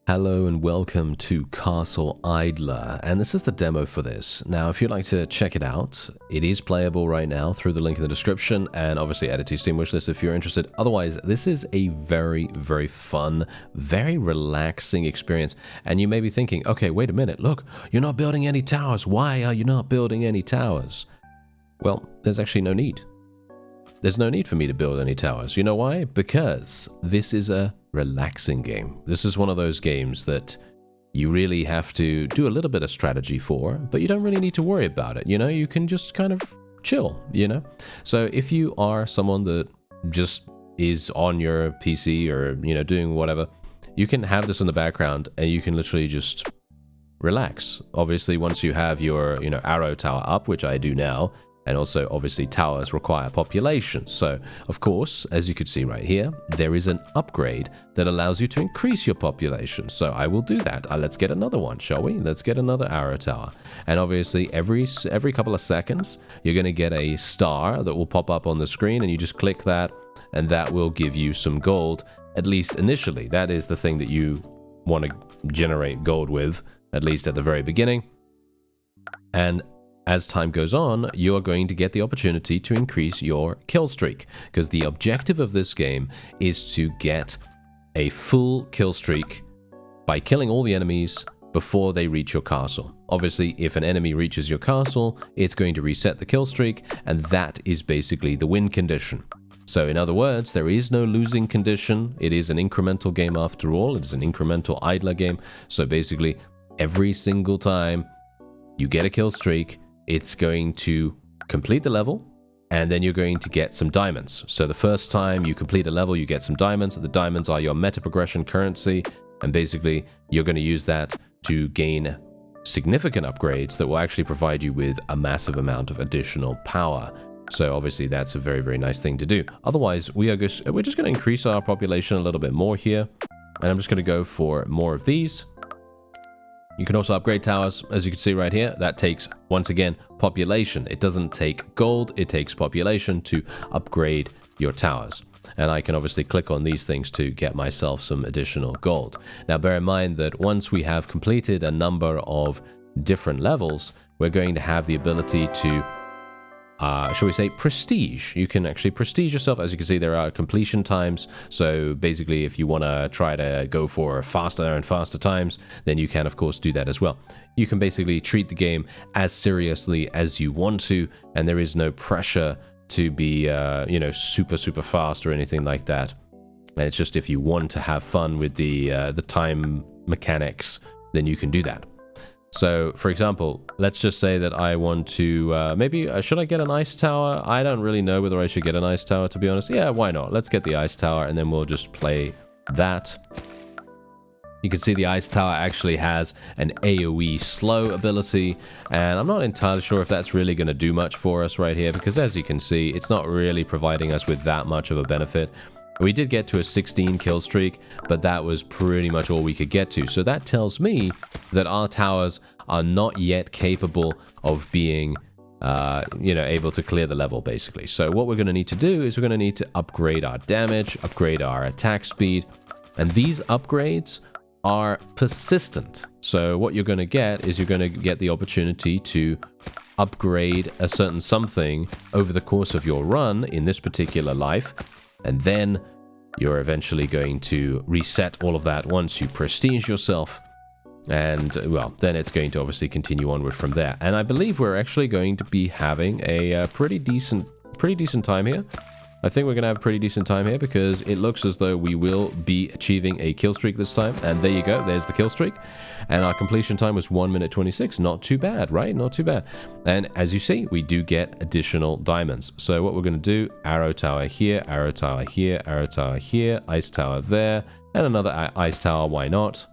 Hello and welcome to Castle Idler, and this is the demo for this. Now, if you'd like to check it out, it is playable right now through the link in the description, and obviously add it to your Steam wishlist if you're interested. Otherwise, this is a very, very fun, very relaxing experience. And you may be thinking, okay, wait a minute, look, you're not building any towers. Why are you not building any towers? Well, there's actually no need. There's no need for me to build any towers. You know why? Because this is a relaxing game. This is one of those games that you really have to do a little bit of strategy for, but you don't really need to worry about it. You know, you can just kind of chill, you know? So if you are someone that just is on your PC or, you know, doing whatever, you can have this in the background and you can literally just relax. Obviously, once you have your, you know, arrow tower up, which I do now, and also, obviously, towers require population. So, of course, as you can see right here, there is an upgrade that allows you to increase your population. So I will do that. Let's get another one, shall we? Let's get another arrow tower. And obviously, every couple of seconds, you're going to get a star that will pop up on the screen, and you just click that, and that will give you some gold, at least initially. That is the thing that you want to generate gold with, at least at the very beginning. And as time goes on, you are going to get the opportunity to increase your kill streak, because the objective of this game is to get a full kill streak by killing all the enemies before they reach your castle. Obviously, if an enemy reaches your castle, it's going to reset the kill streak, and that is basically the win condition. So in other words, there is no losing condition. It is an incremental game after all. It is an incremental idler game. So basically, every single time you get a kill streak, it's going to complete the level, and then you're going to get some diamonds. So the first time you complete a level, you get some diamonds. The diamonds are your meta progression currency, and basically you're going to use that to gain significant upgrades that will actually provide you with a massive amount of additional power. So obviously that's a very, very nice thing to do. Otherwise, we're just going to increase our population a little bit more here, and I'm just going to go for more of these. You can also upgrade towers, as you can see right here. That takes, once again, population. It doesn't take gold, it takes population to upgrade your towers. And I can obviously click on these things to get myself some additional gold. Now, bear in mind that once we have completed a number of different levels, we're going to have the ability to shall we say, prestige. You can actually prestige yourself. As you can see, there are completion times. So basically, if you want to try to go for faster and faster times, then you can, of course, do that as well. You can basically treat the game as seriously as you want to, and there is no pressure to be, you know, super fast or anything like that. And it's just if you want to have fun with the time mechanics, then you can do that. So, for example, let's just say that I want to, maybe, should I get an ice tower? I don't really know whether I should get an ice tower, to be honest. Yeah, why not? Let's get the ice tower, and then we'll just play that. You can see the ice tower actually has an AoE slow ability, and I'm not entirely sure if that's really going to do much for us right here, because as you can see, it's not really providing us with that much of a benefit. We did get to a 16 kill streak, but that was pretty much all we could get to. So that tells me that our towers are not yet capable of being, you know, able to clear the level, basically. So what we're going to need to do is we're going to need to upgrade our damage, upgrade our attack speed, and these upgrades are persistent. So what you're going to get is you're going to get the opportunity to upgrade a certain something over the course of your run in this particular life. And then you're eventually going to reset all of that once you prestige yourself. And, well, then it's going to obviously continue onward from there. And I believe we're actually going to be having a pretty decent time here. I think we're going to have a pretty decent time here because it looks as though we will be achieving a kill streak this time. And there you go. There's the kill streak. And our completion time was 1 minute 26. Not too bad, right? Not too bad. And as you see, we do get additional diamonds. So what we're going to do, arrow tower here, arrow tower here, arrow tower here, ice tower there, and another ice tower. Why not?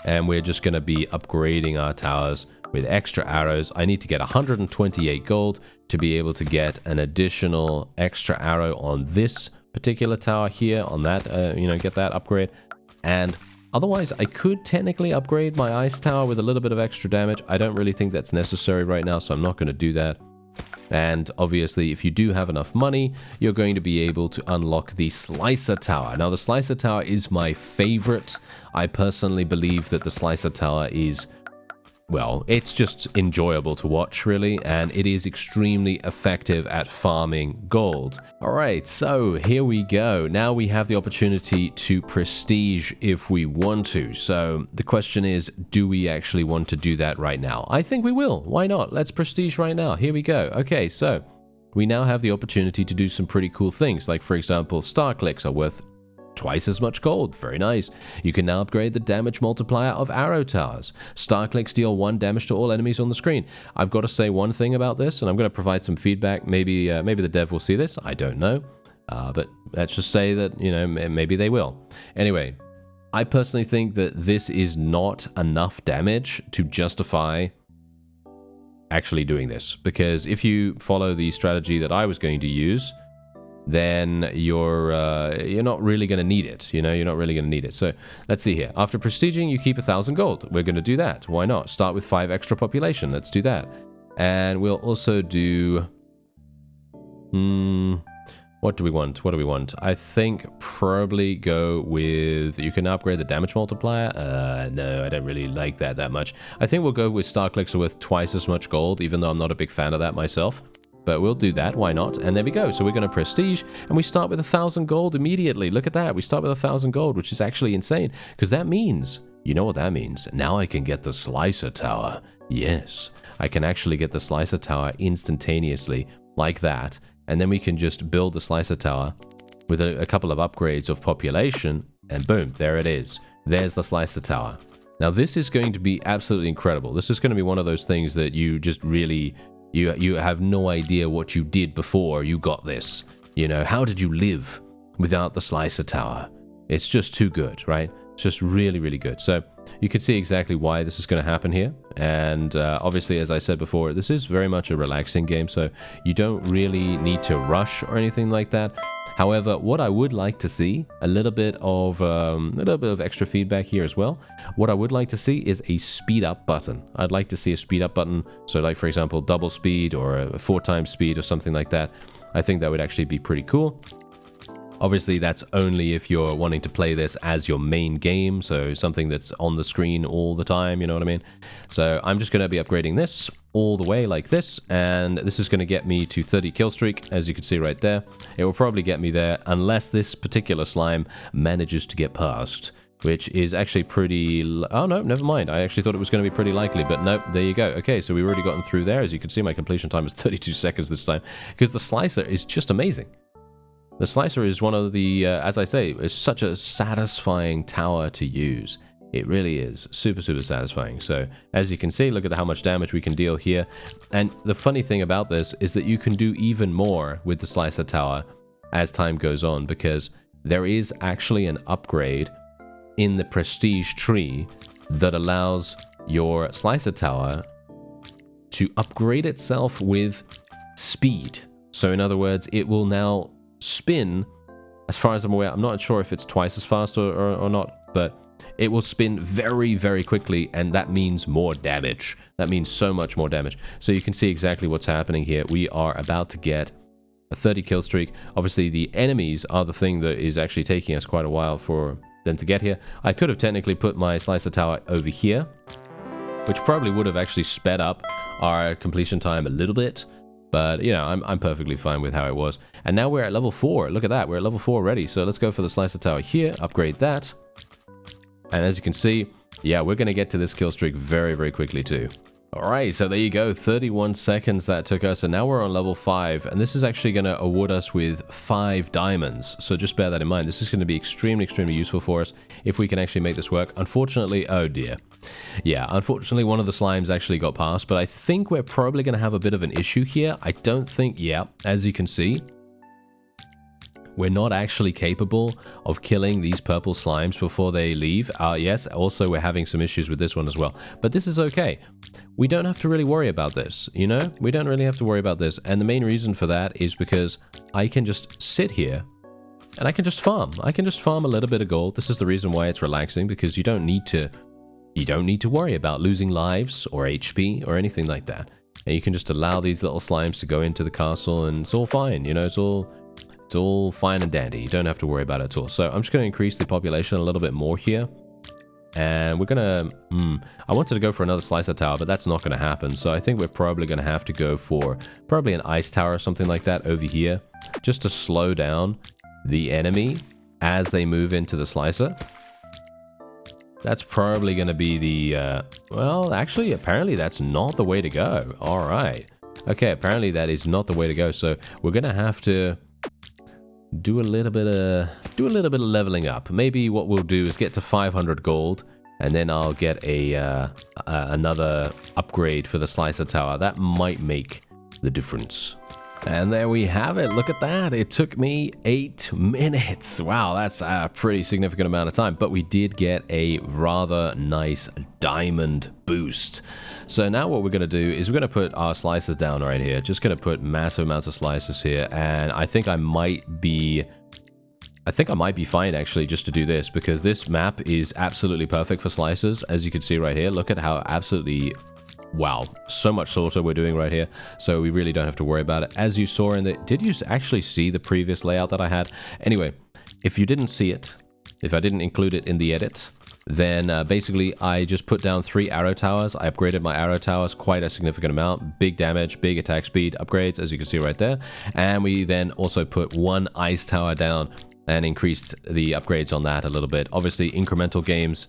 And we're just going to be upgrading our towers with extra arrows. I need to get 128 gold to be able to get an additional extra arrow on this particular tower here, on that, you know, get that upgrade. And otherwise, I could technically upgrade my ice tower with a little bit of extra damage. I don't really think that's necessary right now, so I'm not going to do that. And obviously, if you do have enough money, you're going to be able to unlock the Slicer Tower. Now, the Slicer Tower is my favorite. I personally believe that the Slicer Tower is, well, it's just enjoyable to watch, really, and it is extremely effective at farming gold. All right, so here we go. Now we have the opportunity to prestige if we want to. So the question is, do we actually want to do that right now? I think we will. Why not? Let's prestige right now. Here we go. Okay, so we now have the opportunity to do some pretty cool things. Like, for example, star clicks are worth twice as much gold. Very nice. You can now upgrade the damage multiplier of arrow towers. Star clicks deal 1 damage to all enemies on the screen. I've got to say one thing about this, and I'm going to provide some feedback. Maybe the dev will see this. I don't know. But let's just say that, you know, maybe they will. Anyway, I personally think that this is not enough damage to justify actually doing this. Because if you follow the strategy that I was going to use, then you're not really going to need it. You know, you're not really going to need it. So let's see here. After prestiging, you keep 1,000 gold. We're going to do that. Why not? Start with 5 extra population. Let's do that. And we'll also do... what do we want? What do we want? I think probably go with... You can upgrade the damage multiplier. No, I don't really like that much. I think we'll go with star clicks with twice as much gold, even though I'm not a big fan of that myself. But we'll do that, why not? And there we go. So we're going to prestige, and we start with 1,000 gold immediately. Look at that. We start with 1,000 gold, which is actually insane. Because that means, you know what that means? Now I can get the Slicer Tower. Yes, I can actually get the Slicer Tower instantaneously, like that. And then we can just build the Slicer Tower with a couple of upgrades of population, and boom, there it is. There's the Slicer Tower. Now this is going to be absolutely incredible. This is going to be one of those things that you just really... You have no idea what you did before you got this. You know, how did you live without the Slicer Tower? It's just too good, right? It's just really, really good. So you can see exactly why this is going to happen here. And obviously, as I said before, this is very much a relaxing game, so you don't really need to rush or anything like that. However, what I would like to see, a little bit of extra feedback here as well. What I would like to see is a speed up button. I'd like to see a speed up button. So like, for example, double speed or a 4 times speed or something like that. I think that would actually be pretty cool. Obviously, that's only if you're wanting to play this as your main game, so something that's on the screen all the time, you know what I mean? So I'm just going to be upgrading this all the way like this, and this is going to get me to 30 kill streak, as you can see right there. It will probably get me there, unless this particular slime manages to get past, which is actually pretty... Oh, no, never mind. I actually thought it was going to be pretty likely, but nope, there you go. Okay, so we've already gotten through there. As you can see, my completion time is 32 seconds this time, because the Slicer is just amazing. The Slicer is one of the, as I say, is such a satisfying tower to use. It really is super, super satisfying. So as you can see, look at how much damage we can deal here. And the funny thing about this is that you can do even more with the Slicer Tower as time goes on, because there is actually an upgrade in the prestige tree that allows your Slicer Tower to upgrade itself with speed. So in other words, it will now spin, as far as I'm aware, I'm not sure if it's twice as fast or not, but it will spin very, very quickly, and that means more damage. That means so much more damage. So you can see exactly what's happening here. We are about to get a 30 kill streak. Obviously, the enemies are the thing that is actually taking us quite a while for them to get here. I could have technically put my Slicer Tower over here, which probably would have actually sped up our completion time a little bit. But, you know, I'm perfectly fine with how it was. And now we're at level 4. Look at that. We're at level 4 already. So let's go for the Slicer Tower here. Upgrade that. And as you can see, yeah, we're going to get to this kill streak very, very quickly too. All right, so there you go. 31 seconds that took us. And now we're on level 5. And this is actually going to award us with 5 diamonds. So just bear that in mind. This is going to be extremely, extremely useful for us if we can actually make this work. Unfortunately, oh dear. Yeah, unfortunately, one of the slimes actually got past. But I think we're probably going to have a bit of an issue here. I don't think, yeah, as you can see, we're not actually capable of killing these purple slimes before they leave. Yes, also we're having some issues with this one as well. But this is okay. We don't have to really worry about this, you know? We don't really have to worry about this. And the main reason for that is because I can just sit here and I can just farm. I can just farm a little bit of gold. This is the reason why it's relaxing, because you don't need to worry about losing lives or HP or anything like that. And you can just allow these little slimes to go into the castle, and it's all fine. You know, it's all fine and dandy. You don't have to worry about it at all. So I'm just going to increase the population a little bit more here. And we're going to... I wanted to go for another slicer tower, but that's not going to happen. So I think we're probably going to have to go for probably an ice tower or something like that over here, just to slow down the enemy as they move into the slicer. That's probably going to be the... well, actually, apparently that's not the way to go. All right. Okay, apparently that is not the way to go. So we're going to have to do a little bit of leveling up. Maybe what we'll do is get to 500 gold, and then I'll get another upgrade for the slicer tower. That might make the difference. And there we have it. Look at that. It took me 8 minutes. Wow, that's a pretty significant amount of time. But we did get a rather nice diamond boost. So now what we're going to do is we're going to put our slices down right here. Just going to put massive amounts of slices here. And I think I might be fine actually just to do this, because this map is absolutely perfect for slices. As you can see right here, look at how absolutely... wow, so much slaughter we're doing right here, so we really don't have to worry about it. As you saw in the... did you actually see the previous layout that I had? Anyway, if you didn't see it, if I didn't include it in the edit, then basically I just put down 3 arrow towers. I upgraded my arrow towers quite a significant amount. Big damage, big attack speed upgrades, as you can see right there. And we then also put 1 ice tower down and increased the upgrades on that a little bit. Obviously, incremental games...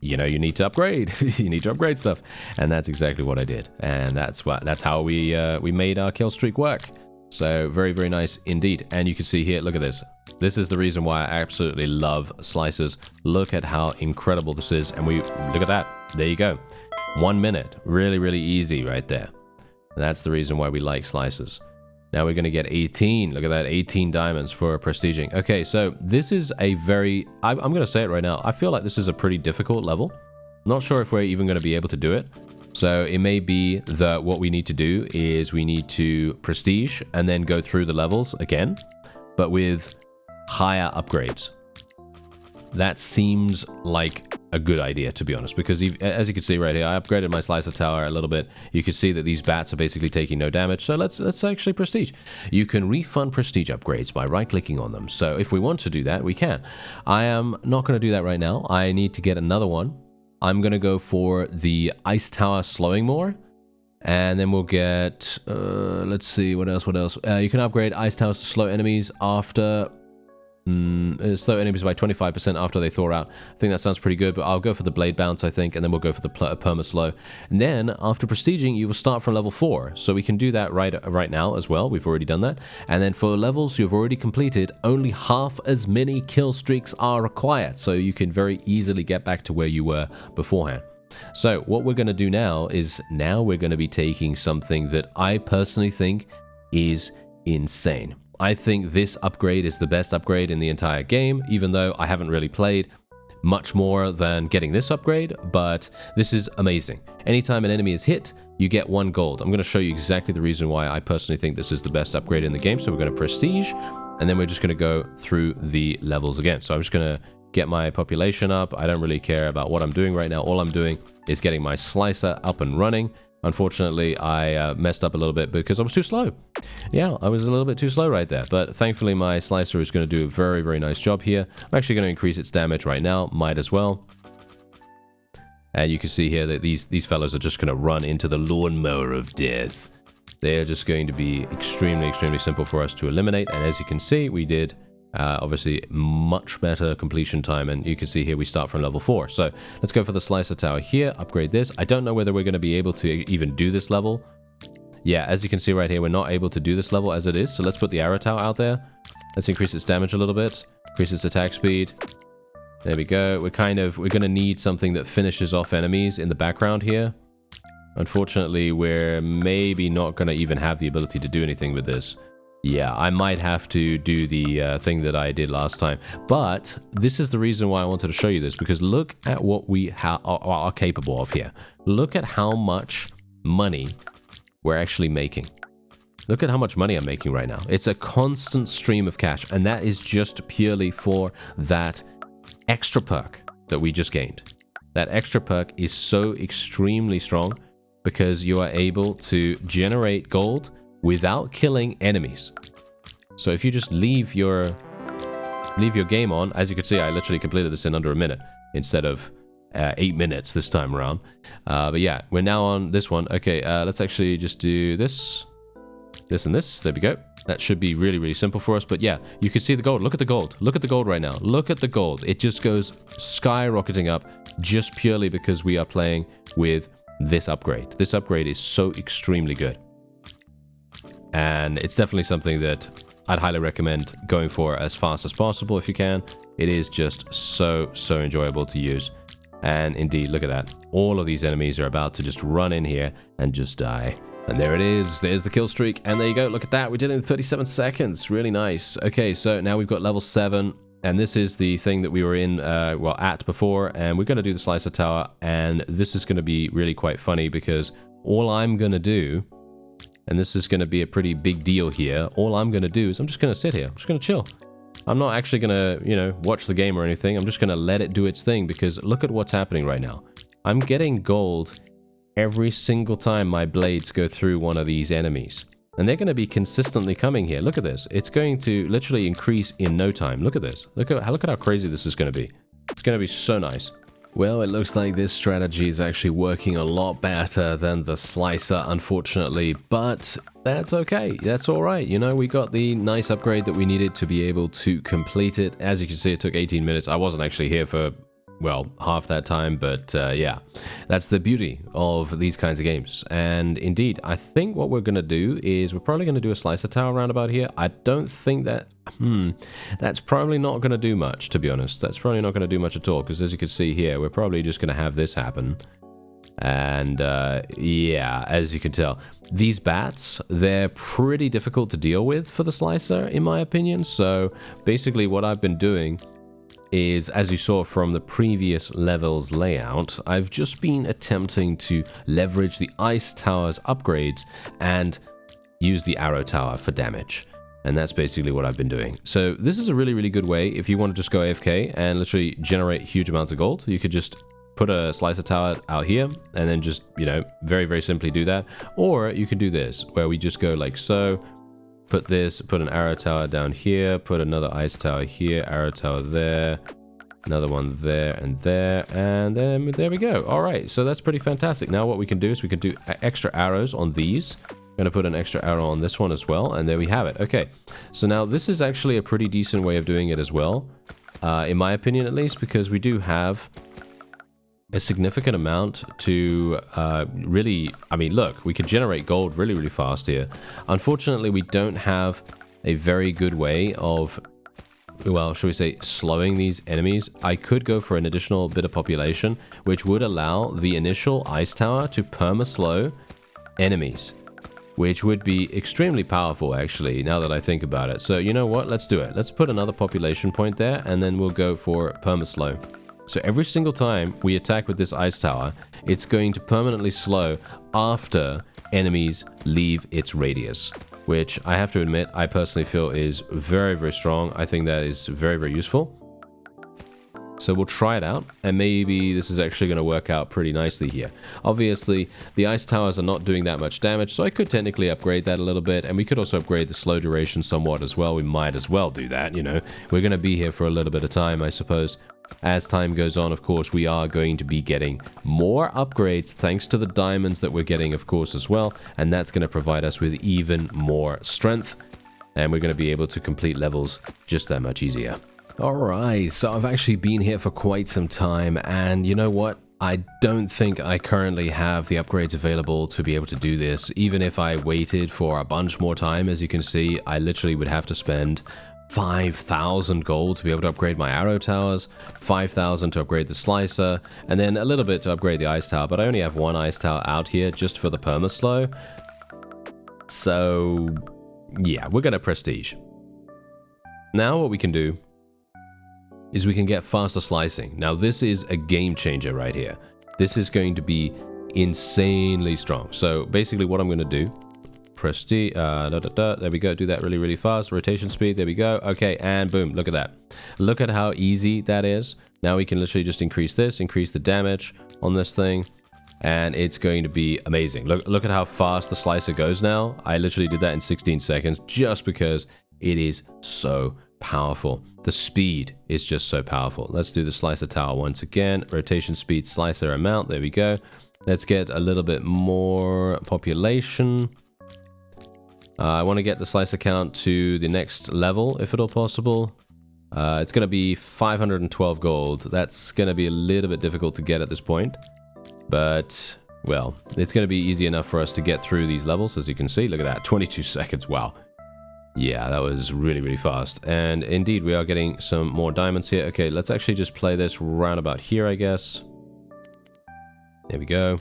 you know, you need to upgrade. You need to upgrade stuff, and that's exactly what I did. And that's how we made our kill streak work. So very, very nice indeed. And you can see here, look at this. This is the reason why I absolutely love slicers. Look at how incredible this is, and we look at that. There you go, 1 minute, really, really easy right there. And that's the reason why we like slicers. Now we're going to get 18. Look at that, 18 diamonds for prestiging. Okay, so this is a very... I'm going to say it right now. I feel like this is a pretty difficult level. Not sure if we're even going to be able to do it. So it may be that what we need to do is we need to prestige and then go through the levels again, but with higher upgrades. That seems like a good idea, to be honest, because as you can see right here, I upgraded my slicer tower a little bit. You can see that these bats are basically taking no damage. So let's actually prestige. You can refund prestige upgrades by right-clicking on them. So if we want to do that, we can. I am not going to do that right now. I need to get another one. I'm going to go for the ice tower slowing more. And then we'll get, let's see, what else? You can upgrade ice towers to slow enemies after... slow enemies by 25% after they thaw out. I think that sounds pretty good, but I'll go for the blade bounce, I think, and then we'll go for the perma slow. And then after prestiging, you will start from level 4. So we can do that right now as well. We've already done that. And then for levels you've already completed, only half as many kill streaks are required. So you can very easily get back to where you were beforehand. So what we're going to do now is we're going to be taking something that I personally think is insane. I think this upgrade is the best upgrade in the entire game, even though I haven't really played much more than getting this upgrade, but this is amazing. Anytime an enemy is hit, you get 1 gold. I'm going to show you exactly the reason why I personally think this is the best upgrade in the game. So we're going to prestige, and then we're just going to go through the levels again. So I'm just going to get my population up. I don't really care about what I'm doing right now. All I'm doing is getting my slicer up and running. Unfortunately, I messed up a little bit because I was too slow. Yeah, I was a little bit too slow right there. But thankfully, my slicer is going to do a very, very nice job here. I'm actually going to increase its damage right now. Might as well. And you can see here that these fellows are just going to run into the lawnmower of death. They are just going to be extremely, extremely simple for us to eliminate. And as you can see, we did... obviously much better completion time, and you can see here we start from level 4. So let's go for the slicer tower here, upgrade this. I don't know whether we're going to be able to even do this level. Yeah, as you can see right here, we're not able to do this level as it is. So let's put the arrow tower out there. Let's increase its damage a little bit, increase its attack speed. There we go. We're going to need something that finishes off enemies in the background here. Unfortunately, we're maybe not going to even have the ability to do anything with this. Yeah, I might have to do the thing that I did last time. But this is the reason why I wanted to show you this, because look at what we are capable of here. Look at how much money we're actually making. Look at how much money I'm making right now. It's a constant stream of cash, and that is just purely for that extra perk that we just gained. That extra perk is so extremely strong, because you are able to generate gold without killing enemies. So if you just leave your game on, as you can see, I literally completed this in under a minute instead of 8 minutes this time around. But yeah, we're now on this one. Okay, let's actually just do this, and this. There we go. That should be really, really simple for us. But yeah, you can see the gold. Look at the gold. Look at the gold right now. Look at the gold. It just goes skyrocketing up just purely because we are playing with this upgrade. This upgrade is so extremely good. And it's definitely something that I'd highly recommend going for as fast as possible if you can. It is just so enjoyable to use. And indeed, look at that. All of these enemies are about to just run in here and just die. And there it is. There's the kill streak. And there you go. Look at that. We did it in 37 seconds. Really nice. Okay, so now we've got level 7. And this is the thing that we were in, at before. And we're going to do the Slicer Tower. And this is going to be really quite funny because all I'm going to do, and this is going to be a pretty big deal here, all I'm going to do is I'm just going to sit here. I'm just going to chill. I'm not actually going to, watch the game or anything. I'm just going to let it do its thing because look at what's happening right now. I'm getting gold every single time my blades go through one of these enemies. And they're going to be consistently coming here. Look at this. It's going to literally increase in no time. Look at this. Look at how crazy this is going to be. It's going to be so nice. Well, it looks like this strategy is actually working a lot better than the Slicer, unfortunately, but that's okay. That's all right. We got the nice upgrade that we needed to be able to complete it. As you can see, it took 18 minutes. I wasn't actually here for, well, half that time, but yeah, that's the beauty of these kinds of games. And indeed, I think what we're going to do is we're probably going to do a Slicer Tower around about here. I don't think that, that's probably not going to do much, to be honest. That's probably not going to do much at all, because as you can see here, we're probably just going to have this happen. And yeah, as you can tell, these bats, they're pretty difficult to deal with for the Slicer, in my opinion. So basically what I've been doing is, as you saw from the previous levels layout, I've just been attempting to leverage the Ice Tower's upgrades and use the Arrow Tower for damage. And that's basically what I've been doing. So this is a really, really good way if you want to just go AFK and literally generate huge amounts of gold. You could just put a Slicer Tower out here and then just, very, very simply do that. Or you could do this, where we just go like so. Put this, put an Arrow Tower down here, put another Ice Tower here, Arrow Tower there, another one there, and then there we go. All right, so that's pretty fantastic. Now what we can do is we can do extra arrows on these. I'm going to put an extra arrow on this one as well, and there we have it. Okay, so now this is actually a pretty decent way of doing it as well, in my opinion at least, because we do have a significant amount to really, look, we can generate gold really, really fast here. Unfortunately, we don't have a very good way of, well, should we say, slowing these enemies. I could go for an additional bit of population, which would allow the initial Ice Tower to perma-slow enemies, which would be extremely powerful, actually, now that I think about it. So you know what? Let's do it. Let's put another population point there, and then we'll go for perma-slow. So every single time we attack with this Ice Tower, it's going to permanently slow after enemies leave its radius, which I have to admit, I personally feel is very, very strong. I think that is very, very useful. So we'll try it out, and maybe this is actually going to work out pretty nicely here. Obviously, the Ice Towers are not doing that much damage, so I could technically upgrade that a little bit, and we could also upgrade the slow duration somewhat as well. We might as well do that, We're going to be here for a little bit of time, I suppose. As time goes on, of course, we are going to be getting more upgrades thanks to the diamonds that we're getting, of course, as well, and that's going to provide us with even more strength, and we're going to be able to complete levels just that much easier. Alright, so I've actually been here for quite some time, and you know what? I don't think I currently have the upgrades available to be able to do this. Even if I waited for a bunch more time, as you can see, I literally would have to spend 5,000 gold to be able to upgrade my Arrow Towers, 5,000 to upgrade the Slicer, and then a little bit to upgrade the Ice Tower, but I only have one Ice Tower out here just for the perma-slow. So, yeah, we're going to Prestige. Now what we can do is we can get faster slicing. Now this is a game changer right here. This is going to be insanely strong. So basically what I'm going to do, Prestige, there we go, do that really, really fast. Rotation speed, there we go. Okay, and boom, look at that. Look at how easy that is. Now we can literally just increase this, increase the damage on this thing. and it's going to be amazing. Look at how fast the slicer goes now. I literally did that in 16 seconds just because it is so powerful. The speed is just so powerful. Let's do the slicer tower once again. Rotation speed, slicer amount. There we go. Let's get a little bit more population. I want to get the slicer count to the next level, if at all possible. It's going to be 512 gold. That's going to be a little bit difficult to get at this point. But, well, it's going to be easy enough for us to get through these levels, as you can see. Look at that, 22 seconds. Wow. Yeah, that was really, really fast. And indeed, we are getting some more diamonds here. Okay, let's actually just play this round about here, I guess. There we go.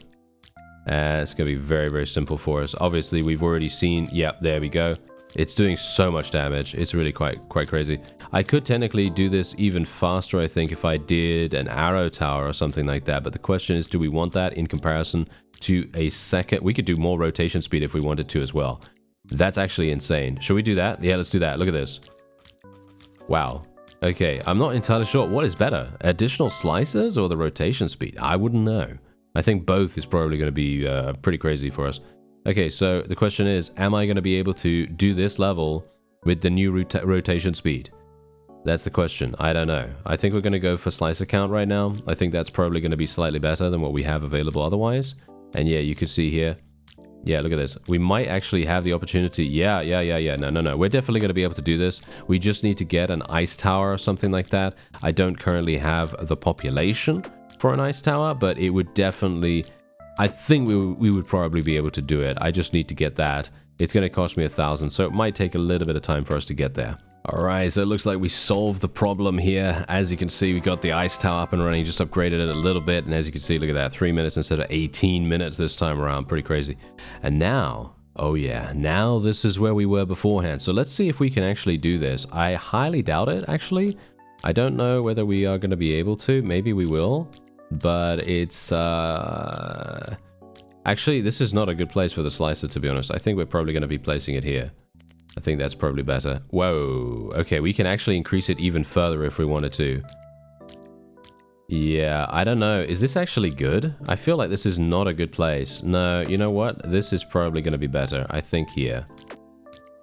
It's going to be very, very simple for us. Obviously, we've already seen... Yep, there we go. It's doing so much damage. It's really quite crazy. I could technically do this even faster, I think, if I did an arrow tower or something like that. But the question is, do we want that in comparison to a second? We could do more rotation speed if we wanted to as well. That's actually insane. Should we do that? Yeah, let's do that. Look at this. Wow. Okay, I'm not entirely sure. What is better? Additional slices or the rotation speed? I wouldn't know. I think both is probably going to be pretty crazy for us. Okay, so the question is, am I going to be able to do this level with the new rotation speed? That's the question. I don't know. I think we're going to go for slicer count right now. I think that's probably going to be slightly better than what we have available otherwise. And yeah, you can see here. Yeah, look at this. We might actually have the opportunity. Yeah. No. We're definitely going to be able to do this. We just need to get an ice tower or something like that. I don't currently have the population for an ice tower, but it would definitely... I think we would probably be able to do it. I just need to get that. It's going to cost me 1,000, so it might take a little bit of time for us to get there. Alright, so it looks like we solved the problem here. As you can see, we got the ice tower up and running, just upgraded it a little bit, and as you can see, look at that, 3 minutes instead of 18 minutes this time around. Pretty crazy. And now, oh yeah, now this is where we were beforehand. So let's see if we can actually do this. I highly doubt it, actually. I don't know whether we are going to be able to. Maybe we will. But it's, actually, this is not a good place for the slicer, to be honest. I think we're probably going to be placing it here. I think that's probably better. Whoa. Okay, we can actually increase it even further if we wanted to. Yeah, I don't know. Is this actually good? I feel like this is not a good place. No, you know what? This is probably going to be better. I think here.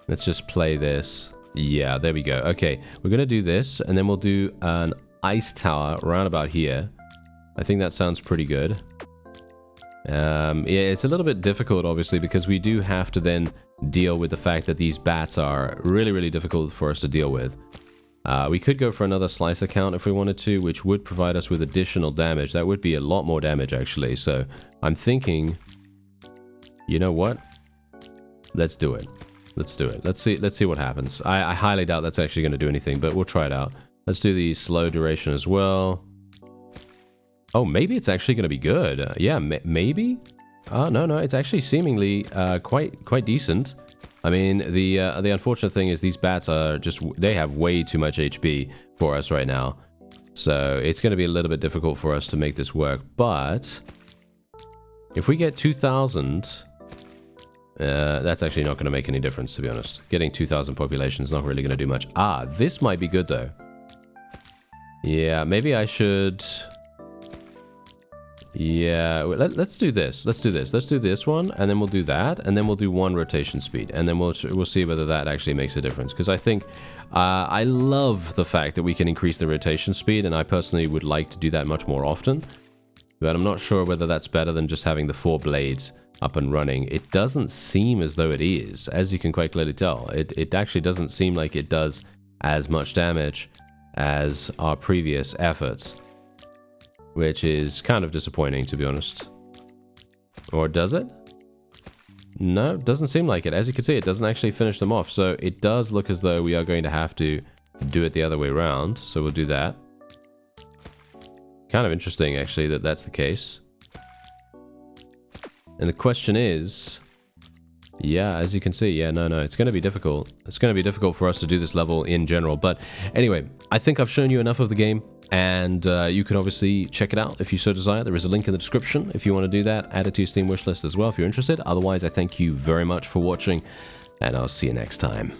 Let's just play this. Yeah, there we go. Okay, we're going to do this, and then we'll do an ice tower around about here. I think that sounds pretty good. Yeah, it's a little bit difficult, obviously, because we do have to then deal with the fact that these bats are really, really difficult for us to deal with. We could go for another slicer count if we wanted to, which would provide us with additional damage. That would be a lot more damage, actually. So I'm thinking, you know what? Let's do it. Let's do it. Let's see what happens. I highly doubt that's actually going to do anything, but we'll try it out. Let's do the slow duration as well. Oh, maybe it's actually going to be good. Yeah, maybe? No, it's actually seemingly quite decent. I mean, the unfortunate thing is these bats are just... They have way too much HP for us right now. So it's going to be a little bit difficult for us to make this work. But if we get 2,000... that's actually not going to make any difference, to be honest. Getting 2,000 population is not really going to do much. Ah, this might be good, though. Yeah, maybe I should... Yeah, let's do this. Let's do this one, and then we'll do that, and then we'll do one rotation speed, and then we'll see whether that actually makes a difference. Because I think I love the fact that we can increase the rotation speed, and I personally would like to do that much more often. But I'm not sure whether that's better than just having the 4 blades up and running. It doesn't seem as though it is, as you can quite clearly tell. It actually doesn't seem like it does as much damage as our previous efforts. Which is kind of disappointing, to be honest. Or does it? No, doesn't seem like it. As you can see, it doesn't actually finish them off. So it does look as though we are going to have to do it the other way around. So we'll do that. Kind of interesting, actually, that that's the case. And the question is... Yeah, as you can see, yeah, no, it's going to be difficult. It's going to be difficult for us to do this level in general. But anyway, I think I've shown you enough of the game. And you can obviously check it out if you so desire. There is a link in the description if you want to do that. Add it to your Steam wishlist as well if you're interested. Otherwise, I thank you very much for watching. And I'll see you next time.